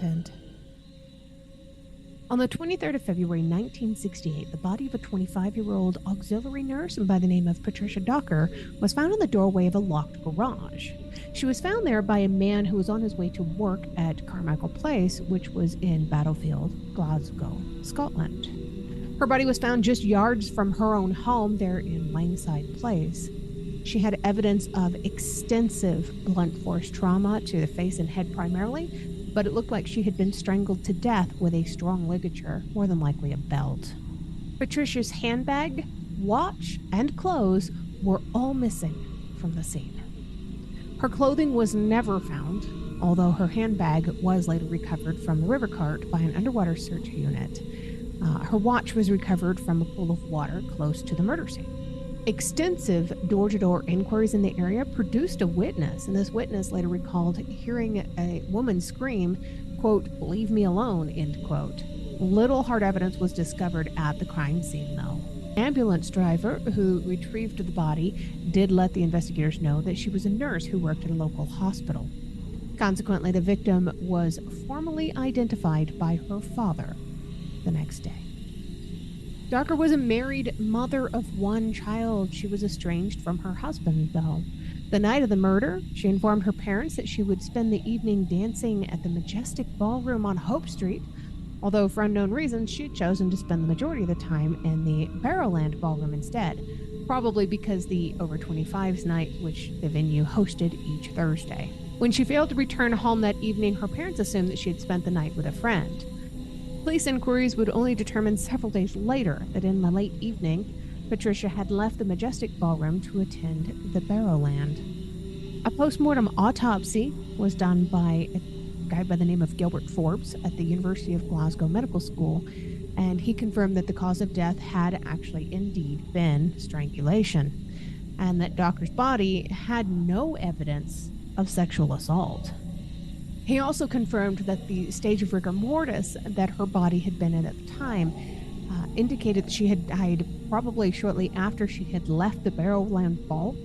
content. On the 23rd of February 1968, the body of a 25-year-old auxiliary nurse by the name of Patricia Docker was found in the doorway of a locked garage. She was found there by a man who was on his way to work at Carmichael Place, which was in Battlefield, Glasgow, Scotland. Her body was found just yards from her own home there in Langside Place. She had evidence of extensive blunt force trauma to the face and head primarily, but it looked like she had been strangled to death with a strong ligature, more than likely a belt. Patricia's handbag, watch, and clothes were all missing from the scene. Her clothing was never found, although her handbag was later recovered from the river cart by an underwater search unit. Her watch was recovered from a pool of water close to the murder scene. Extensive door-to-door inquiries in the area produced a witness, and this witness later recalled hearing a woman scream, quote, "Leave me alone," end quote. Little hard evidence was discovered at the crime scene, though. Ambulance driver who retrieved the body did let the investigators know that she was a nurse who worked at a local hospital. Consequently, the victim was formally identified by her father the next day. Docker was a married mother of one child. She was estranged from her husband, though. The night of the murder, she informed her parents that she would spend the evening dancing at the Majestic Ballroom on Hope Street, although for unknown reasons, she had chosen to spend the majority of the time in the Barrowland Ballroom instead, probably because the Over 25s night, which the venue hosted each Thursday. When she failed to return home that evening, her parents assumed that she had spent the night with a friend. Police inquiries would only determine several days later that in the late evening, Patricia had left the Majestic Ballroom to attend the Barrowland. A postmortem autopsy was done by a guy by the name of Gilbert Forbes at the University of Glasgow Medical School, and he confirmed that the cause of death had actually indeed been strangulation, and that Docker's body had no evidence of sexual assault. He also confirmed that the stage of rigor mortis that her body had been in at the time indicated that she had died probably shortly after she had left the Barrowland Ball.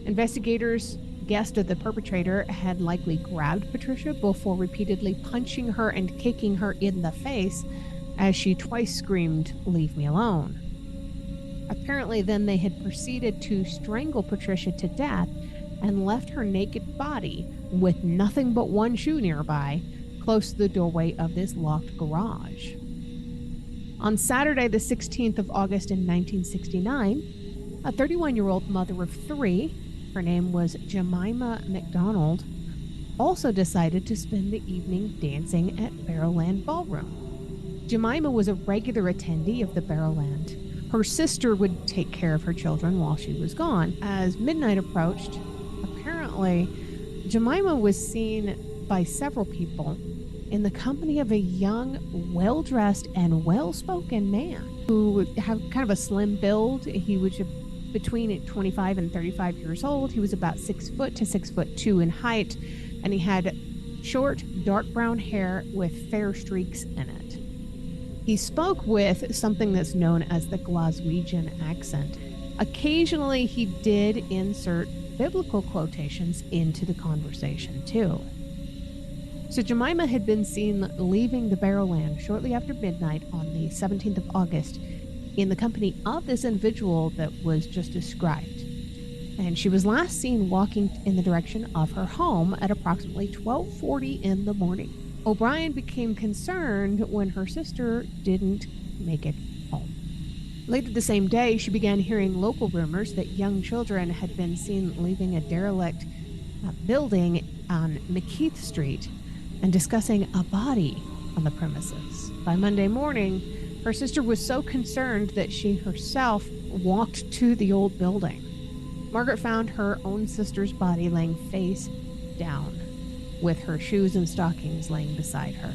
Investigators guessed that the perpetrator had likely grabbed Patricia before repeatedly punching her and kicking her in the face as she twice screamed, "Leave me alone." Apparently, then they had proceeded to strangle Patricia to death and left her naked body with nothing but one shoe nearby, close to the doorway of this locked garage. On Saturday, the 16th of August in 1969, a 31-year-old mother of three, her name was Jemima McDonald, also decided to spend the evening dancing at Barrowland Ballroom. Jemima was a regular attendee of the Barrowland. Her sister would take care of her children while she was gone. As midnight approached, apparently, Jemima was seen by several people in the company of a young, well-dressed, and well-spoken man who would have kind of a slim build. He was between 25 and 35 years old. He was about 6 foot to 6'2" in height, and he had short, dark brown hair with fair streaks in it. He spoke with something that's known as the Glaswegian accent. Occasionally, he did insert biblical quotations into the conversation, too. So Jemima had been seen leaving the Barrowland shortly after midnight on the 17th of August in the company of this individual that was just described. And she was last seen walking in the direction of her home at approximately 12:40 in the morning. O'Brien became concerned when her sister didn't make it home. Later the same day, she began hearing local rumors that young children had been seen leaving a derelict building on McKeith Street and discussing a body on the premises. By Monday morning, her sister was so concerned that she herself walked to the old building. Margaret found her own sister's body laying face down, with her shoes and stockings laying beside her.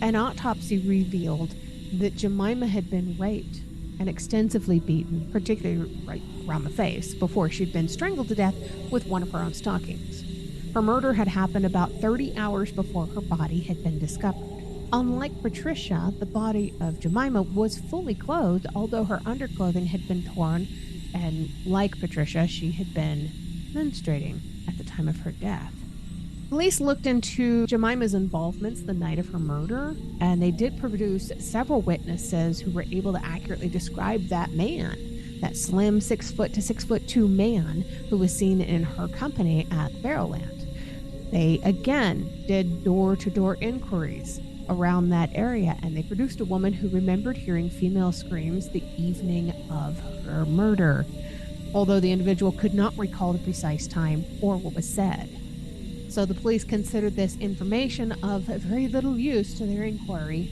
An autopsy revealed that Jemima had been raped and extensively beaten, particularly right around the face, before she'd been strangled to death with one of her own stockings. Her murder had happened about 30 hours before her body had been discovered. Unlike Patricia, the body of Jemima was fully clothed, although her underclothing had been torn, and like Patricia, she had been menstruating at the time of her death. Police looked into Jemima's involvements the night of her murder, and they did produce several witnesses who were able to accurately describe that man, that slim 6 foot to 6'2" man who was seen in her company at Barrowland. They again did door-to-door inquiries around that area, and they produced a woman who remembered hearing female screams the evening of her murder, although the individual could not recall the precise time or what was said. So the police considered this information of very little use to their inquiry.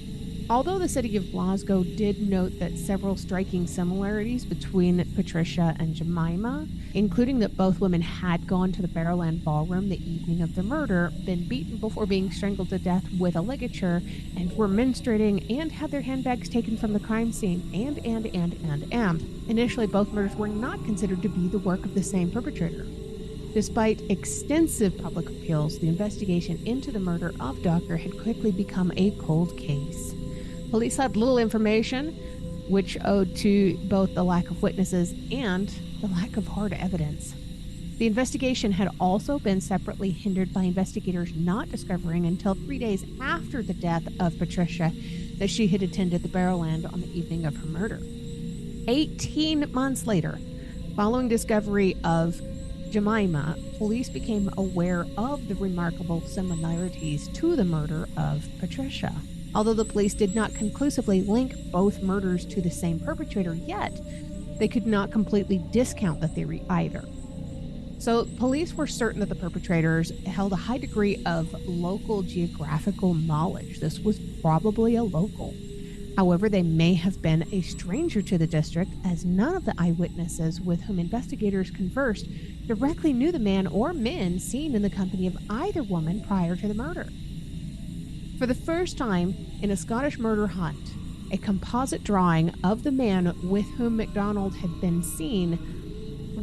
Although the city of Glasgow did note that several striking similarities between Patricia and Jemima, including that both women had gone to the Barrowland ballroom the evening of the murder, been beaten before being strangled to death with a ligature, and were menstruating and had their handbags taken from the crime scene, and. Initially, both murders were not considered to be the work of the same perpetrator. Despite extensive public appeals, the investigation into the murder of Docker had quickly become a cold case. Police had little information, which owed to both the lack of witnesses and the lack of hard evidence. The investigation had also been separately hindered by investigators not discovering until 3 days after the death of Patricia that she had attended the Barrowland on the evening of her murder. 18 months later, following discovery of Jemima, police became aware of the remarkable similarities to the murder of Patricia. Although the police did not conclusively link both murders to the same perpetrator yet, they could not completely discount the theory either. So police were certain that the perpetrators held a high degree of local geographical knowledge. This was probably a local. However, they may have been a stranger to the district, as none of the eyewitnesses with whom investigators conversed directly knew the man or men seen in the company of either woman prior to the murder. For the first time in a Scottish murder hunt, a composite drawing of the man with whom MacDonald had been seen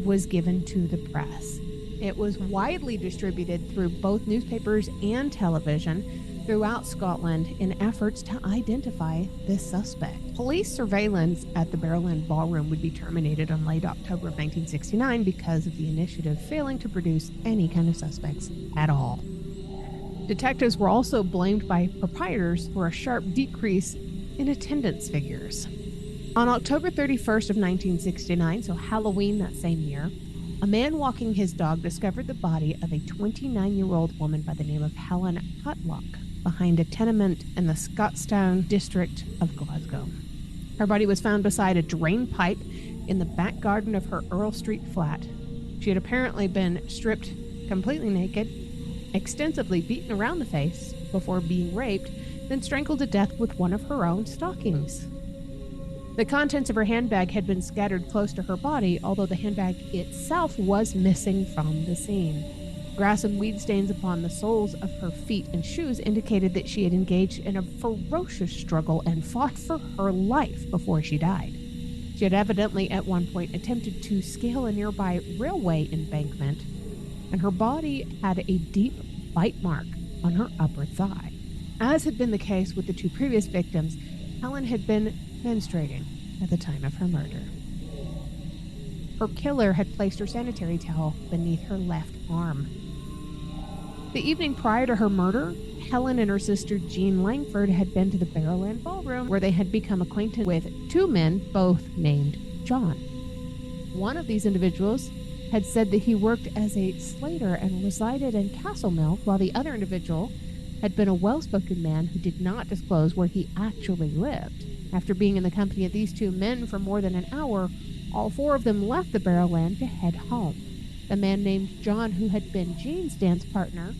was given to the press. It was widely distributed through both newspapers and television throughout Scotland in efforts to identify this suspect. Police surveillance at the Barrowland Ballroom would be terminated in late October of 1969 because of the initiative failing to produce any kind of suspects at all. Detectives were also blamed by proprietors for a sharp decrease in attendance figures. On October 31st of 1969, so Halloween that same year, a man walking his dog discovered the body of a 29-year-old woman by the name of Helen Hutlock behind a tenement in the Scotstoun district of Glasgow. Her body was found beside a drain pipe in the back garden of her Earl Street flat. She had apparently been stripped completely naked, extensively beaten around the face before being raped, then strangled to death with one of her own stockings. The contents of her handbag had been scattered close to her body, although the handbag itself was missing from the scene. Grass and weed stains upon the soles of her feet and shoes indicated that she had engaged in a ferocious struggle and fought for her life before she died. She had evidently at one point attempted to scale a nearby railway embankment, and her body had a deep bite mark on her upper thigh. As had been the case with the two previous victims, Helen had been menstruating at the time of her murder. Her killer had placed her sanitary towel beneath her left arm. The evening prior to her murder, Helen and her sister Jean Langford had been to the Barrowland Ballroom, where they had become acquainted with two men, both named John. One of these individuals had said that he worked as a slater and resided in Castlemilk, while the other individual had been a well-spoken man who did not disclose where he actually lived. After being in the company of these two men for more than an hour, all four of them left the Barrowland to head home. The man named John, who had been Jean's dance partner,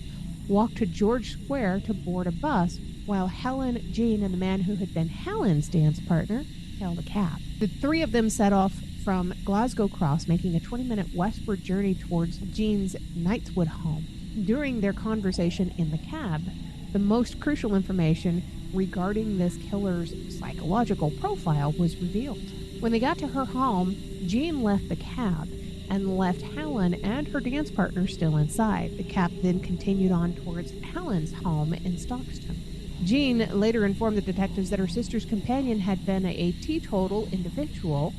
walked to George Square to board a bus, while Helen, Jean, and the man who had been Helen's dance partner hailed a cab. The three of them set off from Glasgow Cross, making a 20-minute westward journey towards Jean's Knightswood home. During their conversation in the cab, the most crucial information regarding this killer's psychological profile was revealed. When they got to her home, Jean left the cab and left Helen and her dance partner still inside. The cab then continued on towards Helen's home in Stockton. Jean later informed the detectives that her sister's companion had been a teetotal individual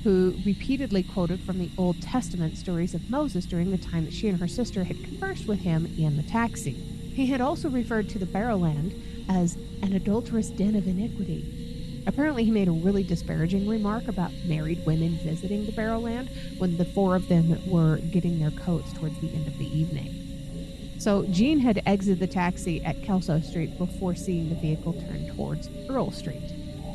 who repeatedly quoted from the Old Testament stories of Moses during the time that she and her sister had conversed with him in the taxi. He had also referred to the Barrowland as an adulterous den of iniquity. Apparently, he made a really disparaging remark about married women visiting the Barrowland when the four of them were getting their coats towards the end of the evening. So Jean had exited the taxi at Kelso Street before seeing the vehicle turn towards Earl Street.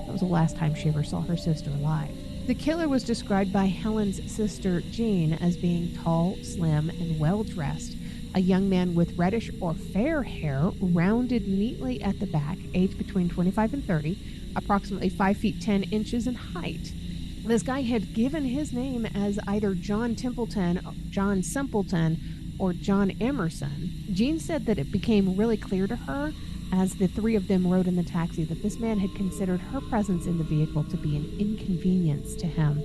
That was the last time she ever saw her sister alive. The killer was described by Helen's sister Jean as being tall, slim, and well-dressed, a young man with reddish or fair hair, rounded neatly at the back, aged between 25 and 30, approximately 5 feet 10 inches in height. This guy had given his name as either John Templeton, John Simpleton, or John Emerson. Jean said that it became really clear to her as the three of them rode in the taxi that this man had considered her presence in the vehicle to be an inconvenience to him.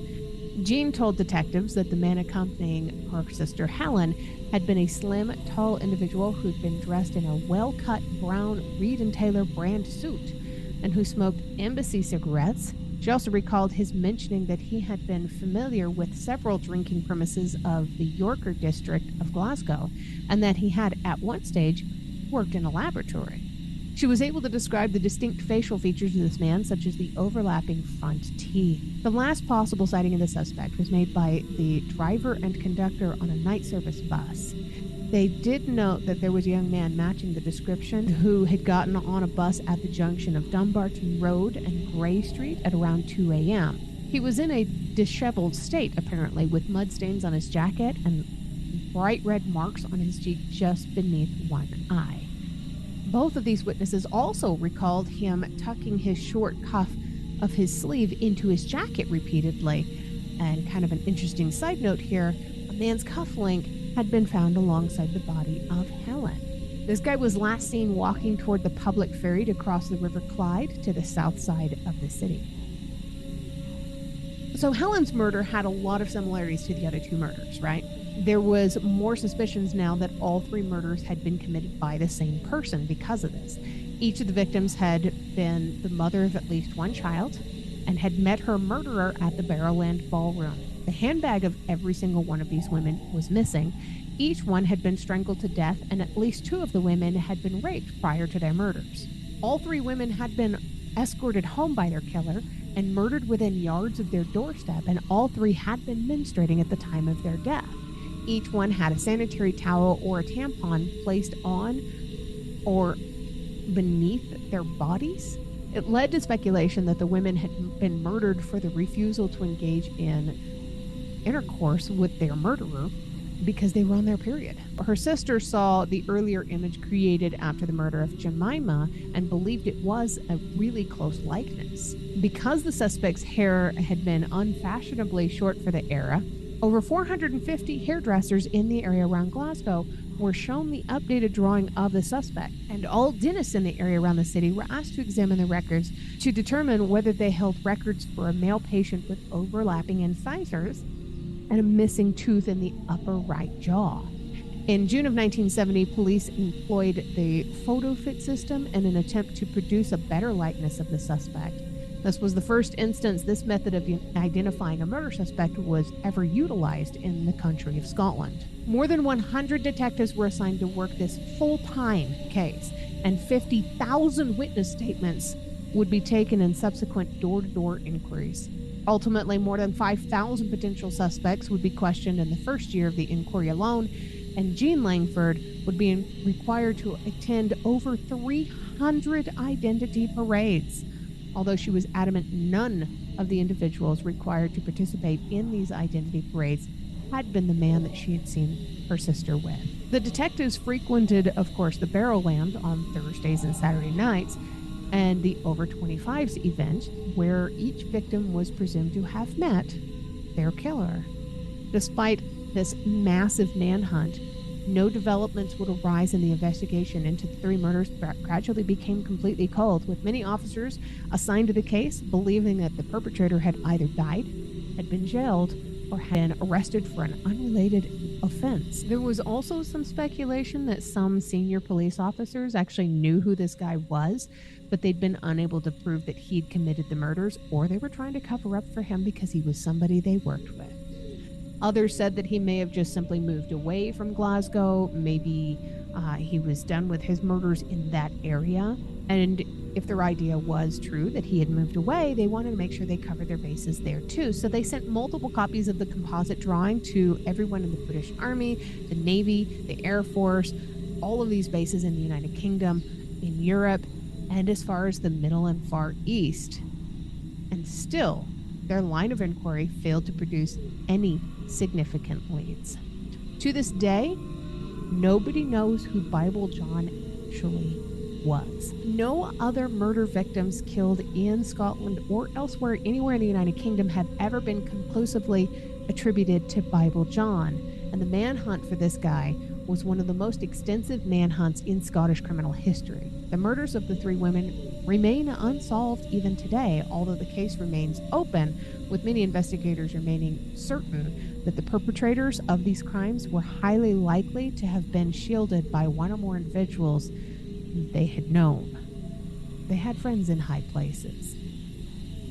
Jean told detectives that the man accompanying her sister Helen had been a slim, tall individual who'd been dressed in a well-cut brown Reed & Taylor brand suit and who smoked embassy cigarettes. She also recalled his mentioning that he had been familiar with several drinking premises of the Yorker district of Glasgow and that he had, at one stage, worked in a laboratory. She was able to describe the distinct facial features of this man, such as the overlapping front teeth. The last possible sighting of the suspect was made by the driver and conductor on a night service bus. They did note that there was a young man matching the description who had gotten on a bus at the junction of Dumbarton Road and Gray Street at around 2 a.m. He was in a disheveled state, apparently, with mud stains on his jacket and bright red marks on his cheek just beneath one eye. Both of these witnesses also recalled him tucking his short cuff of his sleeve into his jacket repeatedly. And kind of an interesting side note here, a man's cufflink had been found alongside the body of Helen. This guy was last seen walking toward the public ferry to cross the River Clyde to the south side of the city. So Helen's murder had a lot of similarities to the other two murders, right? There was more suspicions now that all three murders had been committed by the same person because of this. Each of the victims had been the mother of at least one child and had met her murderer at the Barrowland Ballroom. The handbag of every single one of these women was missing. Each one had been strangled to death, and at least two of the women had been raped prior to their murders. All three women had been escorted home by their killer and murdered within yards of their doorstep, and all three had been menstruating at the time of their death. Each one had a sanitary towel or a tampon placed on or beneath their bodies. It led to speculation that the women had been murdered for the refusal to engage in intercourse with their murderer because they were on their period. Her sister saw the earlier image created after the murder of Jemima and believed it was a really close likeness. Because the suspect's hair had been unfashionably short for the era, over 450 hairdressers in the area around Glasgow were shown the updated drawing of the suspect, and all dentists in the area around the city were asked to examine the records to determine whether they held records for a male patient with overlapping incisors and a missing tooth in the upper right jaw. In June of 1970, police employed the PhotoFit system in an attempt to produce a better likeness of the suspect. This was the first instance this method of identifying a murder suspect was ever utilized in the country of Scotland. More than 100 detectives were assigned to work this full-time case, and 50,000 witness statements would be taken in subsequent door-to-door inquiries. Ultimately, more than 5,000 potential suspects would be questioned in the first year of the inquiry alone, and Jean Langford would be required to attend over 300 identity parades. Although she was adamant none of the individuals required to participate in these identity parades had been the man that she had seen her sister with. The detectives frequented, of course, the Barrowland on Thursdays and Saturday nights, and the Over 25s event, where each victim was presumed to have met their killer. Despite this massive manhunt, no developments would arise in the investigation into the three murders that gradually became completely cold, with many officers assigned to the case believing that the perpetrator had either died, had been jailed, or had been arrested for an unrelated offense. There was also some speculation that some senior police officers actually knew who this guy was, but they'd been unable to prove that he'd committed the murders, or they were trying to cover up for him because he was somebody they worked with. Others said that he may have just simply moved away from Glasgow. Maybe he was done with his murders in that area. And if their idea was true that he had moved away, they wanted to make sure they covered their bases there too. So they sent multiple copies of the composite drawing to everyone in the British Army, the Navy, the Air Force, all of these bases in the United Kingdom, in Europe, and as far as the Middle and Far East. And still, their line of inquiry failed to produce any significant leads. To this day, nobody knows who Bible John actually was. No other murder victims killed in Scotland or elsewhere anywhere in the United Kingdom have ever been conclusively attributed to Bible John. And the manhunt for this guy was one of the most extensive manhunts in Scottish criminal history. The murders of the three women remain unsolved even today, although the case remains open, with many investigators remaining certain that the perpetrators of these crimes were highly likely to have been shielded by one or more individuals they had known. They had friends in high places.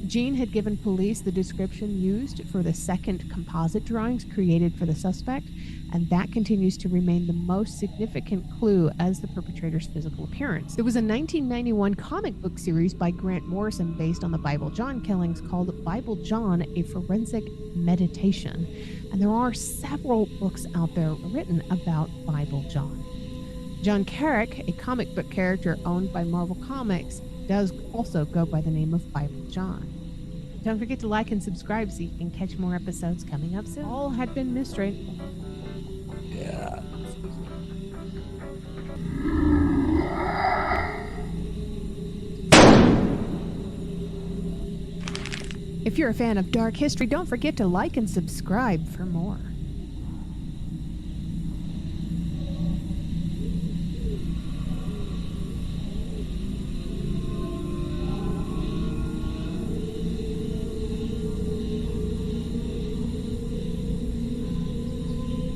Jean had given police the description used for the second composite drawings created for the suspect, and that continues to remain the most significant clue as the perpetrator's physical appearance. There was a 1991 comic book series by Grant Morrison based on the Bible John killings called Bible John, a Forensic Meditation, and there are several books out there written about Bible John. John Carrick, a comic book character owned by Marvel Comics, does also go by the name of Bible John. Don't forget to like and subscribe so you can catch more episodes coming up soon. All had been mystery. Yeah. If you're a fan of dark history, don't forget to like and subscribe for more.